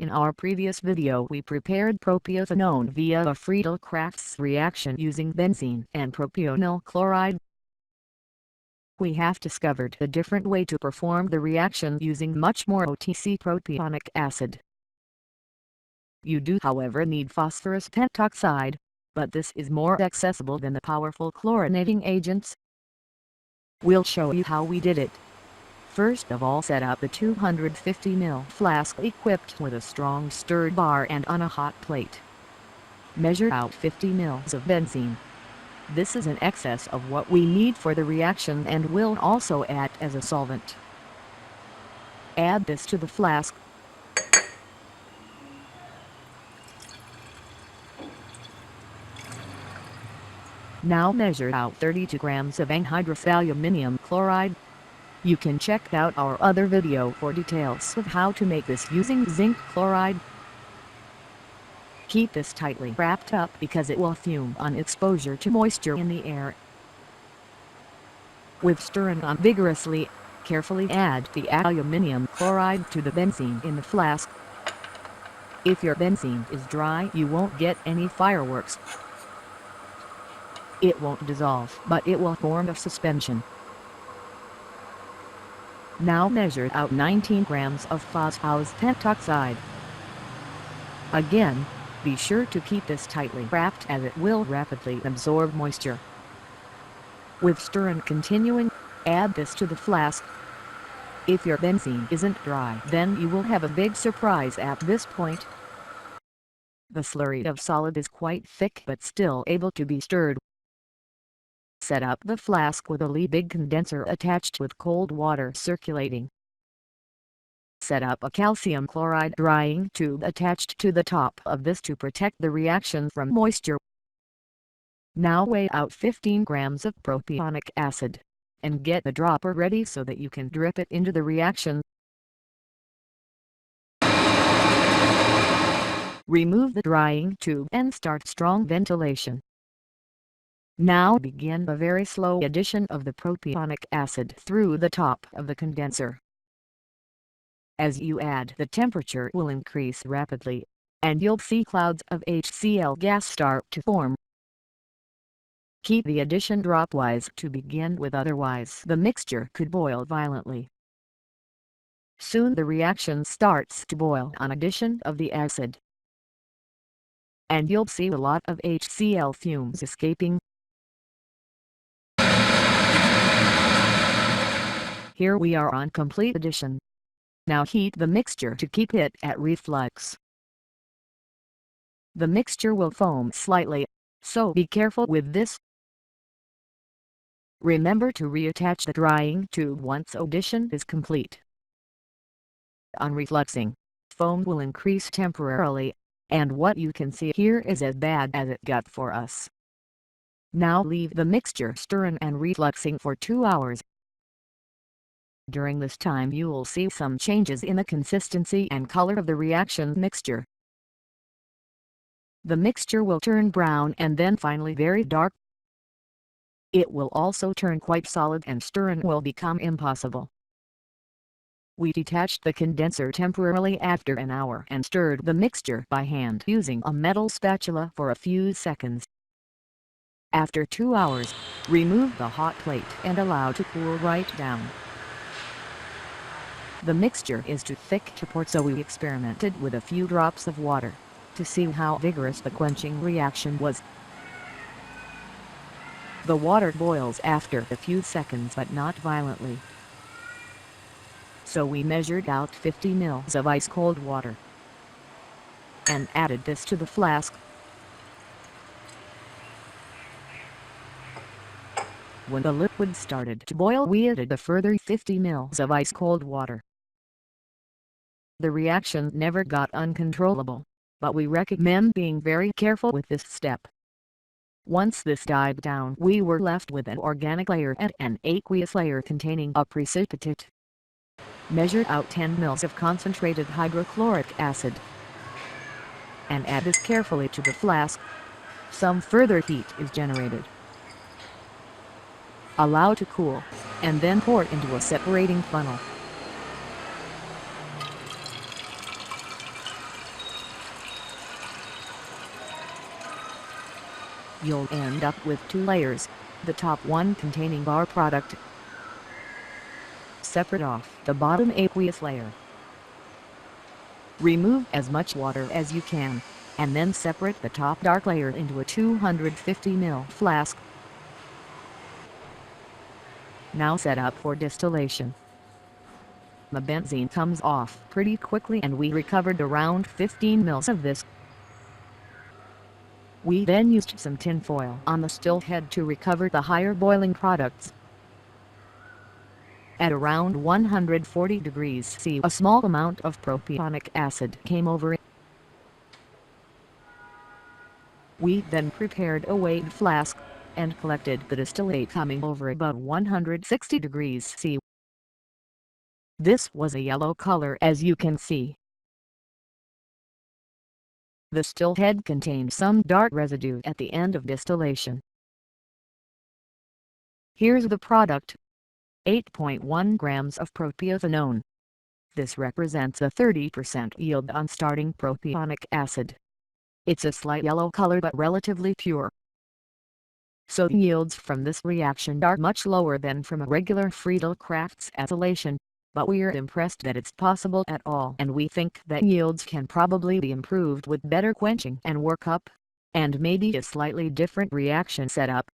In our previous video we prepared propiophenone via a Friedel-Crafts reaction using benzene and propionyl chloride. We have discovered a different way to perform the reaction using much more OTC propionic acid. You do however need phosphorus pentoxide, but this is more accessible than the powerful chlorinating agents. We'll show you how we did it. First of all, set up a 250 ml flask equipped with a strong stir bar and on a hot plate. Measure out 50 ml of benzene. This is in excess of what we need for the reaction and will also act as a solvent. Add this to the flask. Now measure out 32 grams of anhydrous aluminium chloride. You can check out our other video for details of how to make this using zinc chloride. Keep this tightly wrapped up because it will fume on exposure to moisture in the air. With stirring on vigorously, carefully add the aluminium chloride to the benzene in the flask. If your benzene is dry, you won't get any fireworks. It won't dissolve, but it will form a suspension. Now measure out 19 grams of phosphorus pentoxide. Again, be sure to keep this tightly wrapped as it will rapidly absorb moisture. With stirring continuing, add this to the flask. If your benzene isn't dry, then you will have a big surprise at this point. The slurry of solid is quite thick but still able to be stirred. Set up the flask with a big condenser attached with cold water circulating. Set up a calcium chloride drying tube attached to the top of this to protect the reaction from moisture. Now weigh out 15 grams of propionic acid, and get the dropper ready so that you can drip it into the reaction. Remove the drying tube and start strong ventilation. Now begin a very slow addition of the propionic acid through the top of the condenser. As you add, the temperature will increase rapidly, and you'll see clouds of HCl gas start to form. Keep the addition dropwise to begin with, otherwise the mixture could boil violently. Soon the reaction starts to boil on addition of the acid, and you'll see a lot of HCl fumes escaping. Here we are on complete addition. Now heat the mixture to keep it at reflux. The mixture will foam slightly, so be careful with this. Remember to reattach the drying tube once addition is complete. On refluxing, foam will increase temporarily, and what you can see here is as bad as it got for us. Now leave the mixture stirring and refluxing for 2 hours. During this time you will see some changes in the consistency and color of the reaction mixture. The mixture will turn brown and then finally very dark. It will also turn quite solid and stirring will become impossible. We detached the condenser temporarily after an hour and stirred the mixture by hand using a metal spatula for a few seconds. After 2 hours, remove the hot plate and allow to cool right down. The mixture is too thick to pour, so we experimented with a few drops of water to see how vigorous the quenching reaction was. The water boils after a few seconds but not violently. So we measured out 50 ml of ice cold water and added this to the flask. When the liquid started to boil, we added a further 50 ml of ice cold water. The reaction never got uncontrollable, but we recommend being very careful with this step. Once this died down, we were left with an organic layer and an aqueous layer containing a precipitate. Measure out 10 ml of concentrated hydrochloric acid and add this carefully to the flask. Some further heat is generated. Allow to cool, and then pour into a separating funnel. You'll end up with two layers, the top one containing our product. Separate off the bottom aqueous layer. Remove as much water as you can, and then separate the top dark layer into a 250 ml flask. Now set up for distillation. The benzene comes off pretty quickly and we recovered around 15 ml of this. We then used some tin foil on the still head to recover the higher boiling products. At around 140 degrees C, a small amount of propionic acid came over it. We then prepared a weighed flask, and collected the distillate coming over above 160 degrees C. This was a yellow color, as you can see. The still head contained some dark residue at the end of distillation. Here's the product. 8.1 grams of propiothanone. This represents a 30% yield on starting propionic acid. It's a slight yellow color but relatively pure. So yields from this reaction are much lower than from a regular Friedel-Crafts acylation, but we're impressed that it's possible at all, and we think that yields can probably be improved with better quenching and workup, and maybe a slightly different reaction setup.